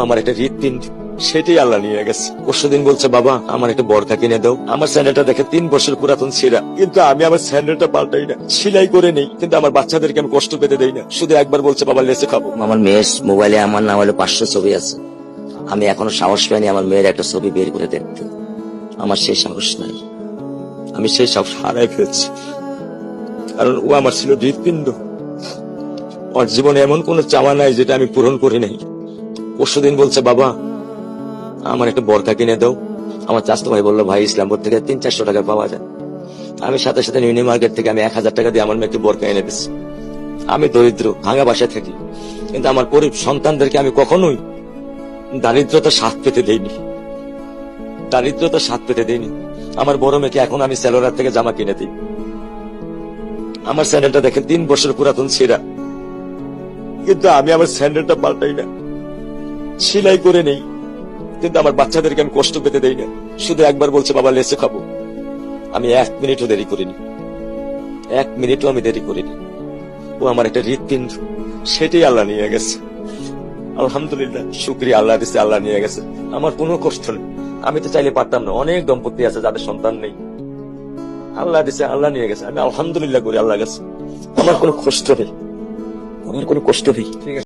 আমার একটা হৃৎপিণ্ড, সেটাই আল্লাহ নিয়ে গেছে। পরশুদিন বলছে, বাবা আমার একটা বরখা কিনে দাও। আমার স্যান্ডেলটা দেখে 3 বছর পুরাতন ছেঁড়া, কিন্তু আমি আমার স্যান্ডেলটা পাল্টাই না, সেলাই করে নেই, কিন্তু আমার বাচ্চাদেরকে আমি কষ্ট পেতে দেই না। শুধু একবার বলছে, বাবা লেচে খাবো। আমার মেয়ের মোবাইলে আমার নাম হলো 500 ছবি আছে। আমি এখনো সাহস পাইনি আমার মেয়ের একটা ছবি বের করে দেখতে। আমার সেই সাহস নাই। আমি সেই সব হারাই ফেলছি, কারণ ও আমার ছিল হৃৎপিণ্ড। ওর জীবনে এমন কোন চাওয়া নাই যেটা আমি পূরণ করি নাই। পরশুদিন বলছে, বাবা আমার একটা বরখা কিনে দাও। আমার চাচাতো ভাই বললো, ভাই ইসলামপুর থেকে 300-400 টাকা পাওয়া যায়। আমি সাথে সাথে নিউ মার্কেট থেকে আমি 1000 টাকা দিয়ে আমার মেয়েকে বরখা এনে দিচ্ছি। আমি দরিদ্র, ভাঙা বাসায় থাকি, কিন্তু আমার সন্তানদেরকে আমি কখনোই দারিদ্রতা স্বাদ পেতে দেইনি। দারিদ্রতা স্বাদ পেতে দেইনি। আমার বড় মেয়েকে এখন আমি সেলোরার থেকে জামা কিনে দিই। আমার স্যান্ডেলটা দেখেন 3 বছর পুরাতন ছেঁড়া, কিন্তু আমি আমার স্যান্ডেলটা পাল্টাই না, সেলাই করে নেই, কিন্তু আমার বাচ্চাদেরকে আমি কষ্ট পেতে দেই না। শুধু একবার বলছে, বাবা লেচে খাবো। আমি 1 মিনিটও দেরি করিনি, 1 মিনিটও আমি দেরি করিনি। ও আমার একটা হৃৎপিণ্ড, সেটাই আল্লাহ নিয়ে গেছে। আলহামদুলিল্লাহ, শুকরিয়া, আল্লাহ দিছে, আল্লাহ নিয়ে গেছে। আমার কোনো কষ্ট নেই। আমি তো চাইলে পারতাম না। অনেক দম্পতি আছে যাদের সন্তান নেই, আল্লাহ দিছে, আল্লাহ নিয়ে গেছে। আমি আলহামদুলিল্লাহ করি আল্লাহ গেছে। আমার কোনো কষ্ট নেই, আমার কোনো কষ্ট নেই।